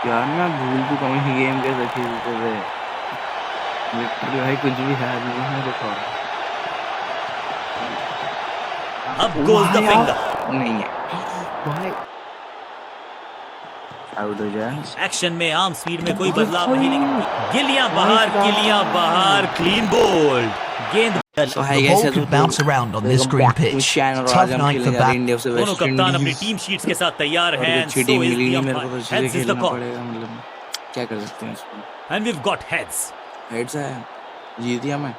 यार मैं भूल चुका हूँ ये गेम कैसे खेलते थे। लिटरली भाई कुछ भी याद नहीं है मेरे को। अब गोज द फिंगर। नहीं है भाई, आउट हो जाए। एक्शन में आर्म स्पीड में कोई बदलाव नहीं, लेकिन गिलियां बाहर, क्लीन बोल्ड। गेंद तो है The कैसे ball तो could bounce around on this green pitch. Tough night for bat. India से दोनों वेस्ट कप्तान अपनी इंडीज। टीम शीट्स के साथ तैयार और हैं। अच्छी So टीम is मिली the नहीं मेरे को, umpire. तो अच्छे से Heads is the खेलना call. पड़ेगा। मतलब क्या कर सकते हैं इसमें। And we've got heads. Heads है, जीत गया मैं।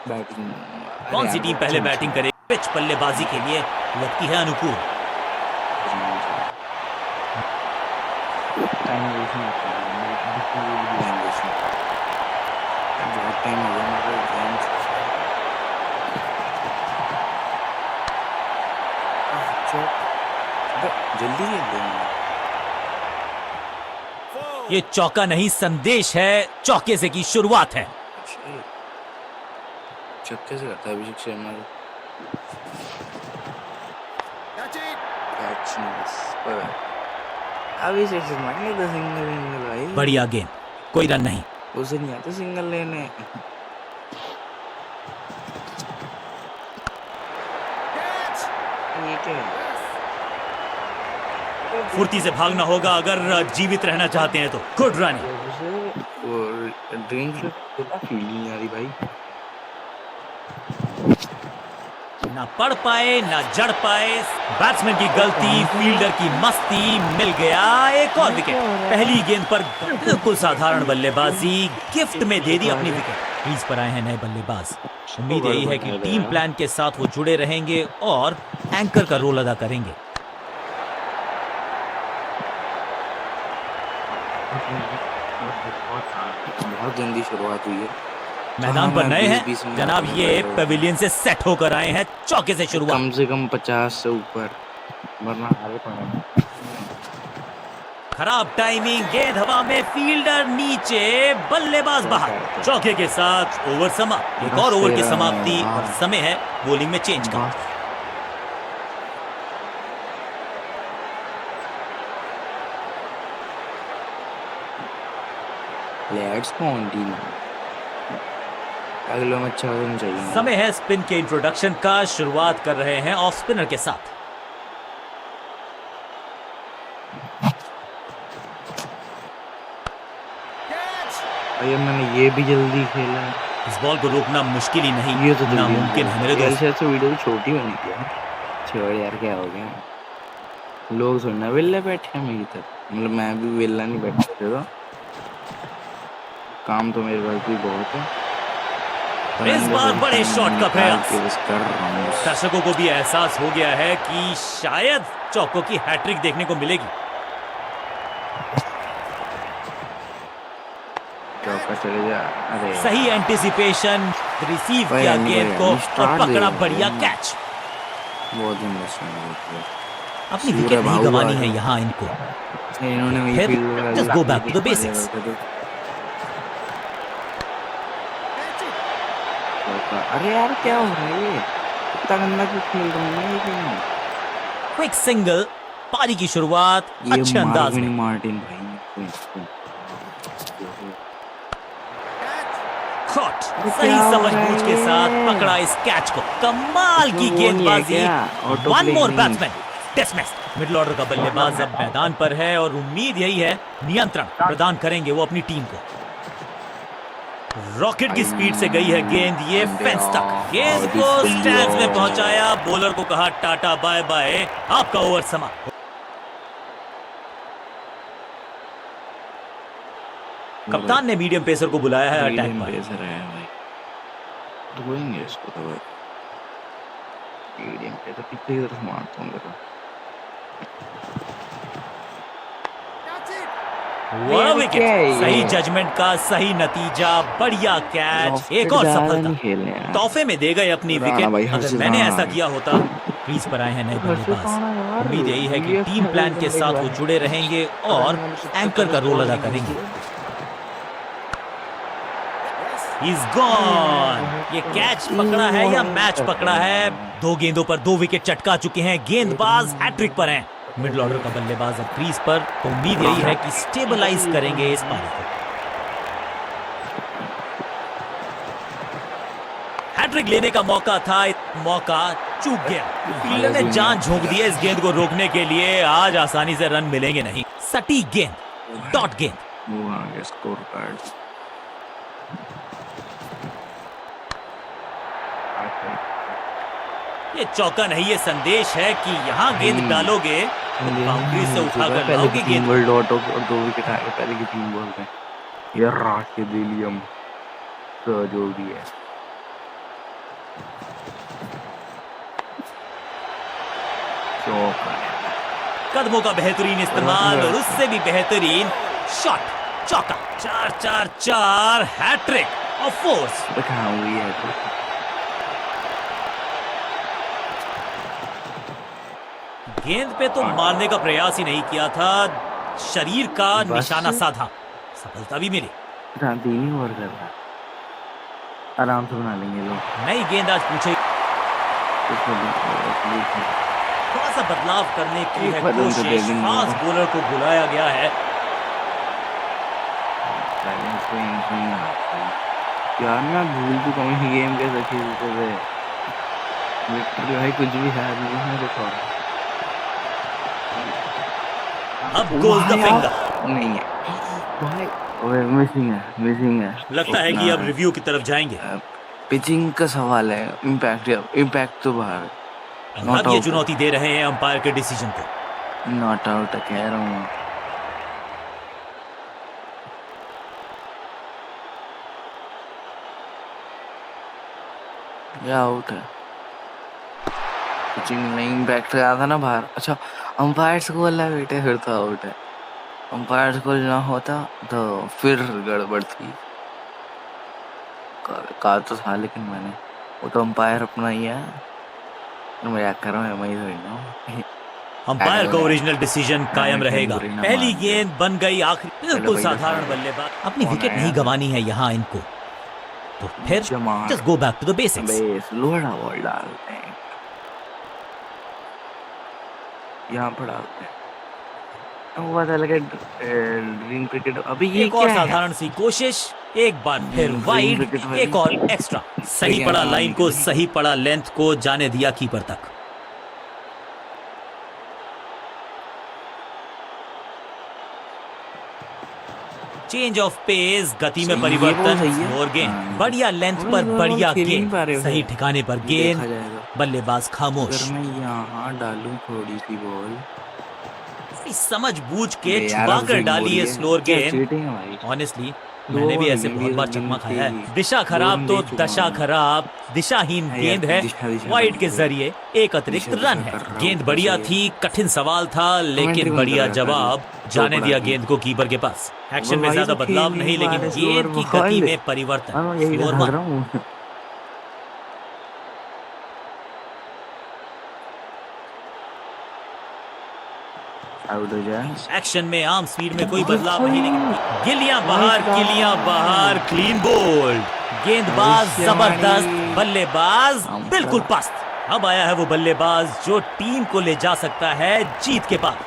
बैटिंग कौन सी टीम पहले बैटिंग करे? पिच बल्लेबाजी के लिए लगती है अनुकूल। टाइम वेस्ट नहीं होता है, बहुत टाइम हो गया मेरे को गेम से। जल्दी खेल देंगे। ये चौका नहीं संदेश है, चौके से की शुरुआत है। छक्के से करता है अभिषेक शर्मा। अभिषेक शर्मा नहीं तो सिंगल भाई। बढ़िया गेंद, कोई रन नहीं। उसे नहीं आता सिंगल लेने। ये क्या है? फुर्ती से भागना होगा अगर जीवित रहना चाहते हैं तो। Good run. और ड्रिंक फीलिंग आ रही भाई। ना पढ़ पाए ना जड़ पाए, बैट्समैन की गलती, फील्डर की मस्ती, मिल गया एक और विकेट। पहली गेंद पर बिल्कुल साधारण बल्लेबाजी, गिफ्ट में दे दी अपनी विकेट। क्रीज पर आए हैं नए बल्लेबाज। उम्मीद यही है कि टीम प्लान के साथ वो जुड़े रहेंगे और एंकर का रोल अदा करेंगे। बहुत गंदी शुरुआत हुई है। मैदान पर नए हैं जनाब, ये पेविलियन से सेट होकर आए हैं। चौके से शुरुआत। कम से कम 50 से ऊपर, वरना हारे पड़ेंगे। खराब टाइमिंग, गेंद हवा में, फील्डर नीचे, बल्लेबाज बाहर। चौके के साथ ओवर समाप्त। एक और ओवर की समाप्ति और समय है बॉलिंग में चेंज का। Let's continue. अगले में अच्छा होना चाहिए। समय है स्पिन के इंट्रोडक्शन का। शुरुआत कर रहे हैं ऑफ स्पिनर के साथ। भैया मैंने ये भी जल्दी खेला। इस बॉल को रोकना मुश्किल ही नहीं, ये तो नामुमकिन है मेरे दोस्त। से वीडियो तो छोटी बनी थी यार। छोड़ यार, क्या हो गया। लोग सुनना वेल्ला बैठे हैं मेरी तरफ। मतलब मैं भी वेल्ला नहीं बैठते थे, तो काम तो मेरे पास भी बहुत है। इस बार बड़े शॉट का प्रयास। कर रहा हूं। दर्शकों को भी एहसास हो गया है कि शायद चौकों की हैट्रिक देखने को मिलेगी। चौका चले जा। अरे सही एंटिसिपेशन, रिसीव किया गेंद को और पकड़ा बढ़िया कैच। बहुत अपनी विकेट नहीं गंवानी है यहाँ इनको। इन्होंने फिर just go back to the basics. अरे यार क्या हो रहा है ये? इतना गंदा क्यों खेल रहे हैं ये? क्विक सिंगल, पारी की शुरुआत अच्छे अंदाज में। मार्टिन भाई शॉट सही समझबूझ के साथ पकड़ा इस कैच को। कमाल की गेंदबाजी। One more batsman dismiss. Middle order का बल्लेबाज अब मैदान पर है और उम्मीद यही है नियंत्रण प्रदान करेंगे वो अपनी टीम को। रॉकेट की स्पीड से गई है गेंद, ये फेंस तक। गेंद को स्टैंड्स में पहुंचाया, बॉलर को कहा टाटा बाय बाय, आपका ओवर समाप्त। कप्तान ने मीडियम पेसर को बुलाया है अटैक पर। पेसर है भाई, धोएंगे इसको तो भाई। मीडियम पेसर पीछे की तरफ मारता हूं जरा। सही जजमेंट का सही नतीजा, बढ़िया कैच, एक और सफलता। तोहफे में दे गए अपनी विकेट। अगर मैंने ऐसा किया होता। क्रीज पर आए हैं नए बल्लेबाज। उम्मीद यही है कि टीम प्लान के साथ वो जुड़े रहेंगे और एंकर का रोल अदा करेंगे। He's gone. ये कैच पकड़ा है या मैच पकड़ा है? 2 गेंदों पर 2 विकेट चटका चुके हैं। गेंदबाज हैट्रिक पर हैं। मिडिल ऑर्डर का बल्लेबाज अब क्रीज पर, तो उम्मीद यही है कि स्टेबलाइज करेंगे इस पारी को। हैट्रिक लेने का मौका था, मौका चूक गया। फील्डर ने जान झोंक दी है इस गेंद को रोकने के लिए। आज आसानी से रन मिलेंगे नहीं। सटीक गेंद, डॉट गेंद। वो आ गया स्कोर कार्ड। ये चौका नहीं, ये संदेश है कि यहाँ गेंद डालोगे तो बाउंड्री से उठाकर लाओगे गेंद। बॉल डॉट और 2 विकेट आए पहले की 3 बॉल में। ये राशिद विलियम जो भी है, कदमों का बेहतरीन इस्तेमाल और उससे भी बेहतरीन शॉट, चौका। 4-4-4 हैट्रिक ऑफ फोर्स। हुई है गेंद पे तो मारने का प्रयास ही नहीं किया था, शरीर का निशाना साधा, सफलता भी मिली। तीन ही ओवर कर रहा, आराम से बना लेंगे लोग। नई गेंद आज पूछे, थोड़ा सा बदलाव करने की है कोशिश। फास्ट बॉलर को बुलाया गया है। यार मैं भूल चुका हूँ गेम कैसे खेलते थे। विक्ट्री भाई कुछ भी है नहीं है। देखो अब गोल द फिंगर नहीं है भाई, ओए मिसिंग है। लगता है कि अब रिव्यू की तरफ जाएंगे। पिचिंग का सवाल है, इम्पैक्ट तो बाहर। अब ये चुनौती दे रहे हैं अंपायर के डिसीजन को। नॉट आउट कह रहा हूँ। या आउट है, पिचिंग नहीं इम्पैक्ट आया था ना बाहर। अच्छा अंपायर्स को बोला बेटे, फिर तो आउट है। अंपायर्स को ना होता तो फिर गड़बड़ थी। कहा तो था लेकिन मैंने, वो तो अंपायर अपना ही है। मजाक कर रहा हूँ, मैं ही थोड़ी ना। अंपायर का ओरिजिनल डिसीजन कायम रहेगा। पहली गेंद बन गई आखिरी, बिल्कुल साधारण बल्लेबाज। अपनी विकेट नहीं गंवानी है यहाँ इनको, तो फिर just go back to the basics. लोड़ा बॉल डालते हैं, यहाँ पर डालते हैं। वो पता लगे ड्रीम क्रिकेट। अभी ये एक और साधारण सी कोशिश, एक बार फिर वाइड, एक और एक्स्ट्रा। सही पड़ा लाइन को, सही पड़ा लेंथ को, जाने दिया कीपर तक। चेंज ऑफ पेस, गति में परिवर्तन और गेंद। बढ़िया लेंथ पर बढ़िया गेंद, सही ठिकाने पर गेंद। बल्लेबाज खामोश। मैं यहाँ डालूं थोड़ी सी बॉल, समझ बूझ के छुपा कर डाली है स्लोअर गेंद। ऑनेस्टली मैंने भी ऐसे बहुत बार चकमा खाया है। दिशा खराब तो दशा खराब। दिशाहीन गेंद है, वाइड के जरिए एक अतिरिक्त रन है। गेंद बढ़िया थी, कठिन सवाल था, लेकिन बढ़िया जवाब। जाने दिया गेंद को कीपर के पास। एक्शन में ज्यादा बदलाव नहीं, लेकिन गेंद की गति में परिवर्तन। एक्शन में आर्म स्पीड में कोई बदलाव नहीं, लेकिन गिलियां बाहर, क्लीन बोल्ड। गेंदबाज जबरदस्त, बल्लेबाज बिल्कुल पस्त। अब आया है वो बल्लेबाज जो टीम को ले जा सकता है जीत के पार।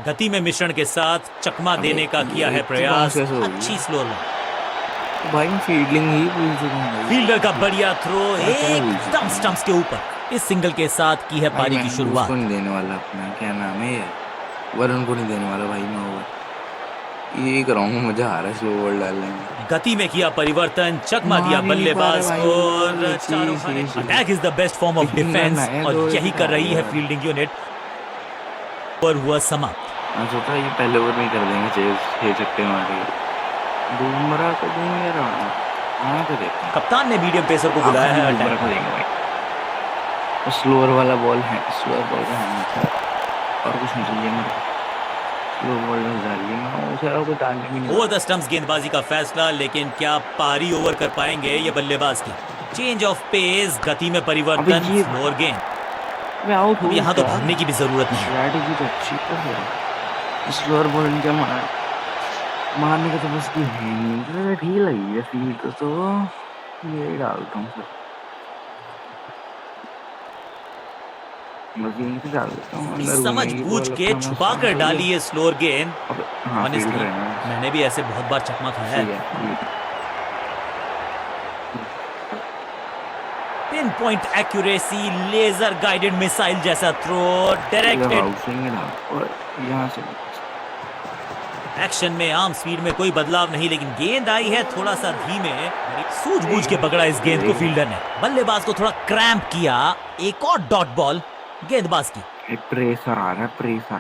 गति में मिश्रण के साथ चकमा देने का किया है प्रयास। अच्छी स्लो भाई फील्डिंग ही भूल चुका हूं। फील्डर का बढ़िया थ्रो एकदम स्टंप्स के ऊपर। इस सिंगल के साथ की है पारी की शुरुआत। देने वाला अपना क्या नाम है, वरुण को नहीं देने वाला भाई मैं ओवर। ये कराऊंगा, मजा आ रहा है स्लो बॉल डालने में। गति में किया परिवर्तन, चकमा दिया बल्लेबाज को। Attack is the best form of defence, और यही कर रही है फील्डिंग यूनिट। पर हुआ समाप्त। मैं सोचा ये पहले ओवर में कर देंगे, 6 छक्के मारे। बुमराह को दूंगे रहा तो देखो। कप्तान ने मीडियम पेसर को बुलाया है अटैक करेंगे। स्लोअर वाला बॉल है, स्लोअर बॉल है और कुछ नहीं चाहिए मेरे को। स्लो बॉल डालिए ना, उसे कुछ डालने भी नहीं। ओवर द स्टंप्स गेंदबाजी का फैसला, लेकिन क्या पारी ओवर कर पाएंगे ये बल्लेबाज की। चेंज ऑफ पेस, गति में परिवर्तन और गेंद। आउट यहाँ तो भागने की भी जरूरत नहीं। स्ट्रैटेजी तो अच्छी है। स्लोअर बॉल क्या मारने का तो बस की है नहीं, ठीक लगी है फील्ड तो ये डालता हूँ सर। बस यहीं से डाल देता हूँ, अंदर समझ घूमेगी बूझ बॉल, के अपना मस्त छुपा कर सही है। डाली है स्लोअर गेंद। अब हाँ फील्ड ऑनेस्टली रहना है, मैंने भी ऐसे बहुत बार चकमा खाया सही है। है। Pin point accuracy, laser guided missile जैसा throw, direct hit. Out swing डाल और यहाँ से एक्शन में आर्म स्पीड में कोई बदलाव नहीं, लेकिन गेंद आई है थोड़ा सा धीमे। सूझबूझ के पकड़ा इस गेंद को फील्डर ने, बल्लेबाज को थोड़ा क्रैम्प किया। एक और डॉट बॉल गेंदबाज की। प्रेशर आ रहा है, प्रेशर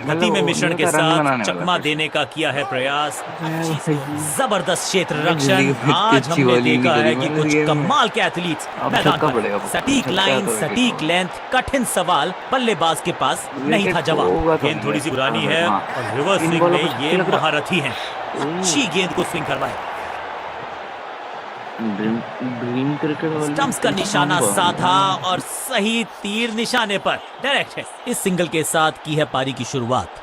गति में मिश्रण के साथ चकमा वाला देने का किया है प्रयास। भाई। जबरदस्त क्षेत्र जिंदगी रक्षण। में आज अच्छी हमने बॉलिंग देखा नहीं है करी कि मैंने कुछ गेम में। कमाल के एथलीट्स अब मैदान छक्का पर पड़ेगा, हैं। सटीक छक्का लाइन, तो सटीक विकेट लेंथ, कठिन सवाल, बल्लेबाज के पास नहीं था होगा जवाब। तो गेंद थोड़ी सी पुरानी है हाँ। और रिवर्स इन स्विंग बॉलों में पर ये छक्के लग रहा। महारथी हैं। अच्छी गेंद को स्विंग करवाए। ड्रीम क्रिकेट वाली स्टंप्स का निशाना साधा और सही तीर निशाने पर डायरेक्ट है। इस सिंगल के साथ की है पारी की शुरुआत।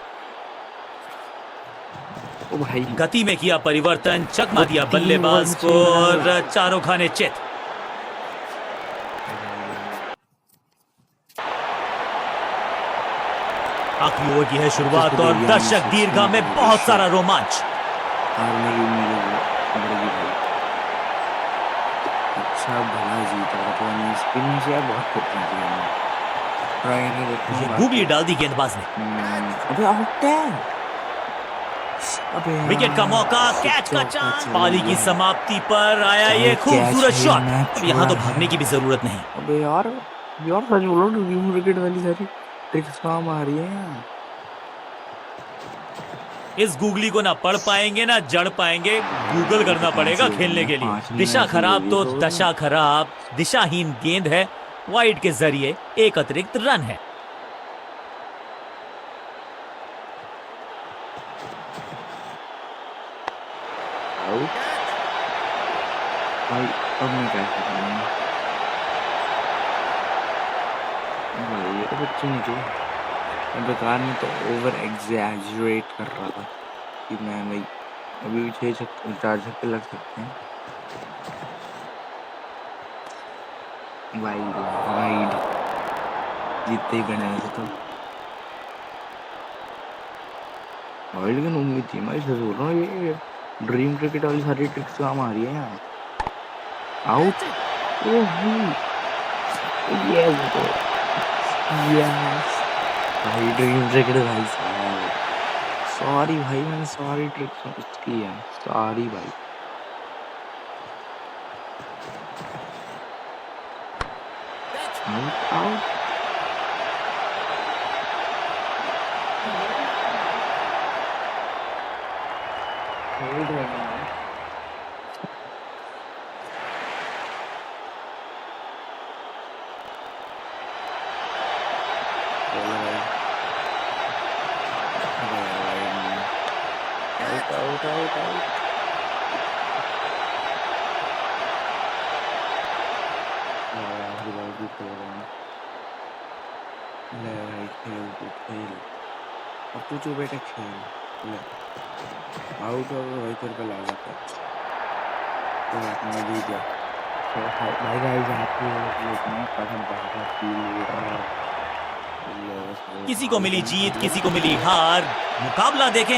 ओ भाई गति में किया परिवर्तन, चकमा दिया बल्लेबाज को और चारों खाने चित। आखिरी ओवर की है शुरुआत और दर्शक दीर्घा में बहुत सारा रोमांच। अच्छा भला जीता तो नहीं, स्पिन से बहुत ठोकना चाहिए। ट्राई नहीं देखते ये गूगली डाल दी गेंदबाज ने। अबे आउट है। अबे विकेट का मौका, कैच का चांस। पारी की समाप्ति पर आया ये खूबसूरत शॉट। अब यहाँ तो भागने की भी जरूरत नहीं। अबे यार सच बोलो, ड्रीम क्रिकेट वाली सारी ट्रिक्स काम आ रही है यार। इस गूगली को ना पढ़ पाएंगे ना जड़ पाएंगे, गूगल करना पड़ेगा खेलने के लिए। दिशा खराब तो दशा खराब। दिशाहीन गेंद है, वाइड के जरिए एक अतिरिक्त रन है। भाई अब मैं क्या करूँ भाई, ये तो बच्चे निकले। बेकार में तो ओवर एग्जैजरेट कर रहा था कि मैं भाई अभी भी 4 छक्के लग सकते हैं। वाइड वाइड जीतते ही बने ऐसे तो वाइड की उम्मीद थी। मैं सच बोल रहा हूँ, ये ड्रीम क्रिकेट वाली सारी ट्रिक्स काम आ रही है यार। आउट। यस भाई, ड्रीम क्रिकेट भाई साहब। सॉरी भाई, मैंने सारी ट्रिक्स मिस की है, सॉरी भाई। Out out. होल्ड रहना है। Out out out. ले भाई खेल तू खेल, अब तू जो बेटा खेल ले। आउट हो गया भाई, तेरे पे ला जाता है तो मैं भी गया। भाई गाइस आपको किसी को मिली जीत, किसी को मिली हार। मुकाबला देखें।